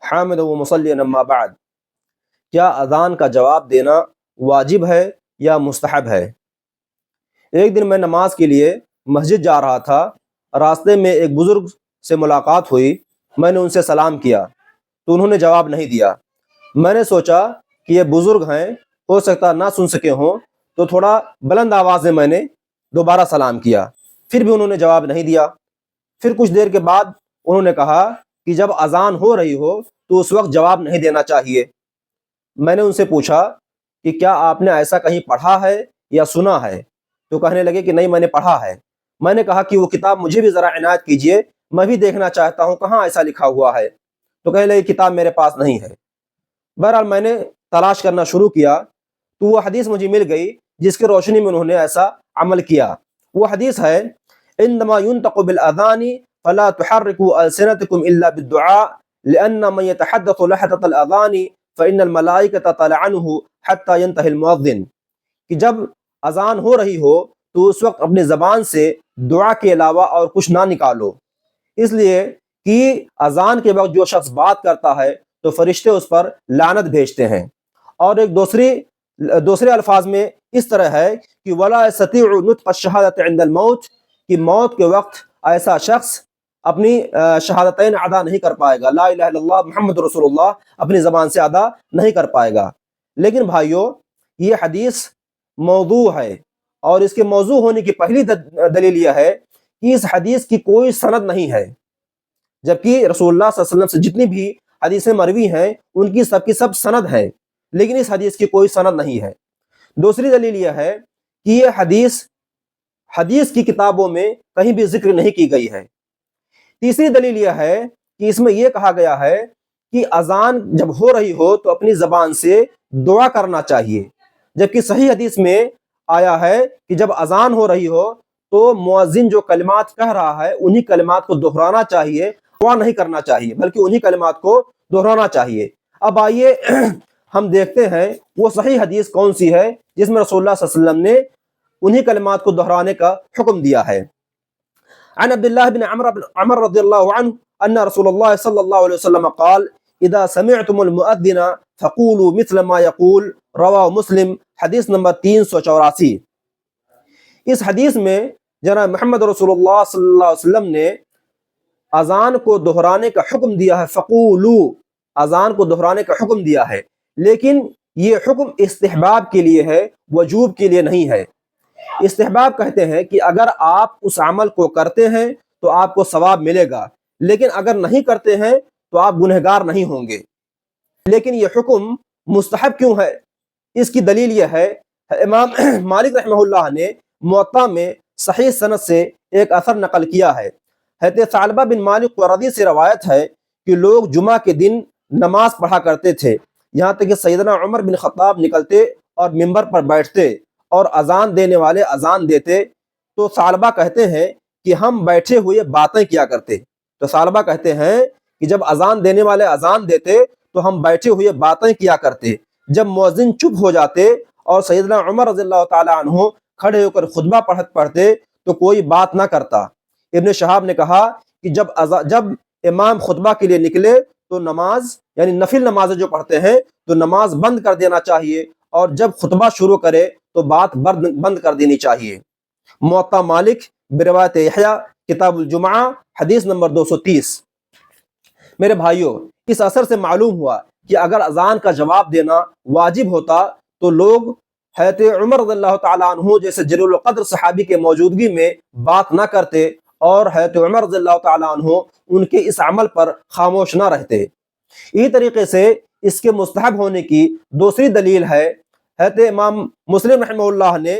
حامدا ومصليا اما بعد، کیا اذان کا جواب دینا واجب ہے یا مستحب ہے؟ ایک دن میں نماز کے لیے مسجد جا رہا تھا، راستے میں ایک بزرگ سے ملاقات ہوئی، میں نے ان سے سلام کیا تو انہوں نے جواب نہیں دیا۔ میں نے سوچا کہ یہ بزرگ ہیں، ہو سکتا نہ سن سکے ہوں، تو تھوڑا بلند آواز میں میں نے دوبارہ سلام کیا، پھر بھی انہوں نے جواب نہیں دیا۔ پھر کچھ دیر کے بعد انہوں نے کہا کہ جب اذان ہو رہی ہو تو اس وقت جواب نہیں دینا چاہیے۔ میں نے ان سے پوچھا کہ کیا آپ نے ایسا کہیں پڑھا ہے یا سنا ہے؟ تو کہنے لگے کہ نہیں، میں نے پڑھا ہے۔ میں نے کہا کہ وہ کتاب مجھے بھی ذرا عنایت کیجیے، میں بھی دیکھنا چاہتا ہوں کہاں ایسا لکھا ہوا ہے۔ تو کہنے لگے کتاب میرے پاس نہیں ہے۔ بہرحال میں نے تلاش کرنا شروع کیا تو وہ حدیث مجھے مل گئی جس کی روشنی میں انہوں نے ایسا عمل کیا۔ وہ حدیث ہے انما ينطق بالاذان فلا تحركوا السنتكم الا بالدعاء لان من يتحدث لحظه الاذان فان الملائكه تلعنه حتى ينتهي المؤذن، کہ جب اذان ہو رہی ہو تو اس وقت اپنی زبان سے دعا کے علاوہ اور کچھ نہ نکالو، اس لیے کہ اذان کے وقت جو شخص بات کرتا ہے تو فرشتے اس پر لعنت بھیجتے ہیں۔ اور ایک دوسرے الفاظ میں اس طرح ہے کہ ولا يستطيع نطق الشهادة عند الموت، کہ موت کے وقت ایسا شخص اپنی شہادتین ادا نہیں کر پائے گا، لا الہ الا اللہ محمد رسول اللہ اپنی زبان سے ادا نہیں کر پائے گا۔ لیکن بھائیو، یہ حدیث موضوع ہے، اور اس کے موضوع ہونے کی پہلی دلیل یہ ہے کہ اس حدیث کی کوئی سند نہیں ہے، جبکہ رسول اللہ صلی اللہ علیہ وسلم سے جتنی بھی حدیثیں مروی ہیں ان کی سب سند ہے، لیکن اس حدیث کی کوئی سند نہیں ہے۔ دوسری دلیل یہ ہے کہ یہ حدیث کی کتابوں میں کہیں بھی ذکر نہیں کی گئی ہے۔ تیسری دلیل یہ ہے کہ اس میں یہ کہا گیا ہے کہ اذان جب ہو رہی ہو تو اپنی زبان سے دعا کرنا چاہیے، جبکہ صحیح حدیث میں آیا ہے کہ جب اذان ہو رہی ہو تو مؤذن جو کلمات کہہ رہا ہے انہی کلمات کو دہرانا چاہیے، دعا نہیں کرنا چاہیے بلکہ انہی کلمات کو دہرانا چاہیے۔ اب آئیے ہم دیکھتے ہیں وہ صحیح حدیث کون سی ہے جس میں رسول اللہ صلی اللہ علیہ وسلم نے انہی کلمات کو دہرانے کا حکم دیا ہے۔ عن عبد الله بن عمر رضی اللہ عنہ ان رسول اللہ صلی اللہ علیہ وسلم قال اذا سمعتم المؤذن فقولوا مثل ما يقول، رواہ مسلم، حدیث نمبر 384۔ اس حدیث میں جناب محمد رسول اللہ صلی اللہ علیہ وسلم نے اذان کو دہرانے کا حکم دیا ہے، فقولوا، اذان کو دہرانے کا حکم دیا ہے، لیکن یہ حکم استحباب کے لیے ہے، وجوب کے لیے نہیں ہے۔ استحباب کہتے ہیں کہ اگر آپ اس عمل کو کرتے ہیں تو آپ کو ثواب ملے گا، لیکن اگر نہیں کرتے ہیں تو آپ گنہگار نہیں ہوں گے۔ لیکن یہ حکم مستحب کیوں ہے؟ اس کی دلیل یہ ہے، امام مالک رحمہ اللہ نے موطا میں صحیح سند سے ایک اثر نقل کیا ہے۔ حضرت ثعلبہ بن مالک قرظی سے روایت ہے کہ لوگ جمعہ کے دن نماز پڑھا کرتے تھے، یہاں تک کہ سیدنا عمر بن خطاب نکلتے اور ممبر پر بیٹھتے اور اذان دینے والے اذان دیتے تو ثعلبہ کہتے ہیں کہ ہم بیٹھے ہوئے باتیں کیا کرتے۔ تو ثعلبہ کہتے ہیں کہ جب اذان دینے والے اذان دیتے تو ہم بیٹھے ہوئے باتیں کیا کرتے، جب مؤذن چپ ہو جاتے اور سیدنا عمر رضی اللہ تعالی عنہ کھڑے ہو کر خطبہ پڑھتے تو کوئی بات نہ کرتا۔ ابن شہاب نے کہا کہ جب امام خطبہ کے لیے نکلے تو نماز یعنی نفل نمازیں جو پڑھتے ہیں تو نماز بند کر دینا چاہیے، اور جب خطبہ شروع کرے تو بات بند کر دینی چاہیے۔ موطا مالک بروایت یحییٰ کتاب الجمعہ حدیث نمبر 230۔ میرے بھائیوں، اس اثر سے معلوم ہوا کہ اگر اذان کا جواب دینا واجب ہوتا تو لوگ حضرت عمر رضی اللہ تعالیٰ عنہ جیسے جلیل القدر صحابی کے موجودگی میں بات نہ کرتے، اور حضرت عمر رضی اللہ تعالیٰ عنہ ان کے اس عمل پر خاموش نہ رہتے۔ اسی طریقے سے اس کے مستحب ہونے کی دوسری دلیل ہے، حضرت امام مسلم رحمہ اللہ نے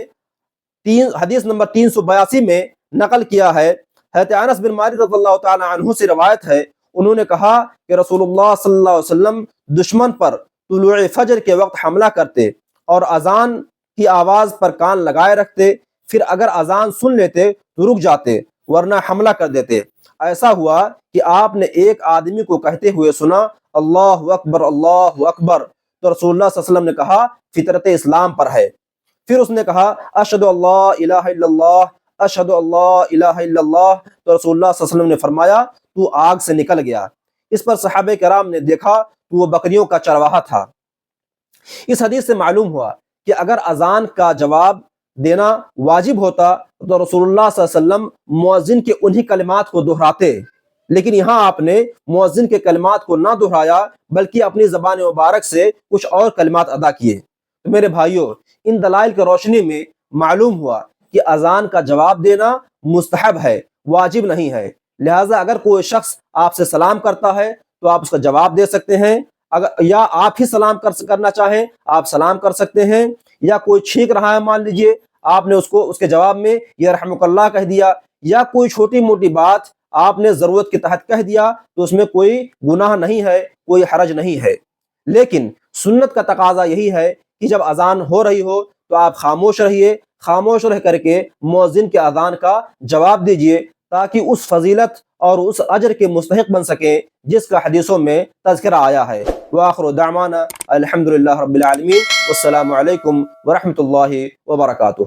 حدیث نمبر 382 میں نقل کیا ہے، حضرت انس بن مالک رضی اللہ تعالیٰ عنہ سے روایت ہے، انہوں نے کہا کہ رسول اللہ صلی اللہ علیہ وسلم دشمن پر طلوع فجر کے وقت حملہ کرتے اور اذان کی آواز پر کان لگائے رکھتے، پھر اگر اذان سن لیتے تو رک جاتے ورنہ حملہ کر دیتے۔ ایسا ہوا کہ آپ نے ایک آدمی کو کہتے ہوئے سنا اللہ اکبر اللہ اکبر، تو رسول اللہ صلی اللہ علیہ وسلم نے کہا فطرت اسلام پر ہے۔ پھر اس نے کہا اشہد اللہ الہ الا اللہ اشہد اللہ الہ الا اللہ، تو رسول اللہ صلی اللہ علیہ وسلم نے فرمایا تو آگ سے نکل گیا۔ اس پر صحابہ کرام نے دیکھا تو وہ بکریوں کا چرواہا تھا۔ اس حدیث سے معلوم ہوا کہ اگر اذان کا جواب دینا واجب ہوتا تو رسول اللہ صلی اللہ علیہ وسلم مؤذن کے انہی کلمات کو دہراتے، لیکن یہاں آپ نے مؤذن کے کلمات کو نہ دہرایا بلکہ اپنی زبان مبارک سے کچھ اور کلمات ادا کیے۔ تو میرے بھائیوں، ان دلائل کی روشنی میں معلوم ہوا کہ اذان کا جواب دینا مستحب ہے، واجب نہیں ہے۔ لہٰذا اگر کوئی شخص آپ سے سلام کرتا ہے تو آپ اس کا جواب دے سکتے ہیں، اگر یا آپ ہی سلام کرنا چاہیں آپ سلام کر سکتے ہیں، یا کوئی چھینک رہا ہے مان لیجئے آپ نے اس کے جواب میں یا رحمک اللہ کہہ دیا، یا کوئی چھوٹی موٹی بات آپ نے ضرورت کے تحت کہہ دیا تو اس میں کوئی گناہ نہیں ہے، کوئی حرج نہیں ہے۔ لیکن سنت کا تقاضا یہی ہے کہ جب اذان ہو رہی ہو تو آپ خاموش رہیے، خاموش رہ کر کے مؤذن کے اذان کا جواب دیجئے تاکہ اس فضیلت اور اس اجر کے مستحق بن سکیں جس کا حدیثوں میں تذکرہ آیا ہے۔ وآخر دعوانا الحمدللہ رب العالمین، والسلام علیکم ورحمۃ اللہ وبرکاتہ۔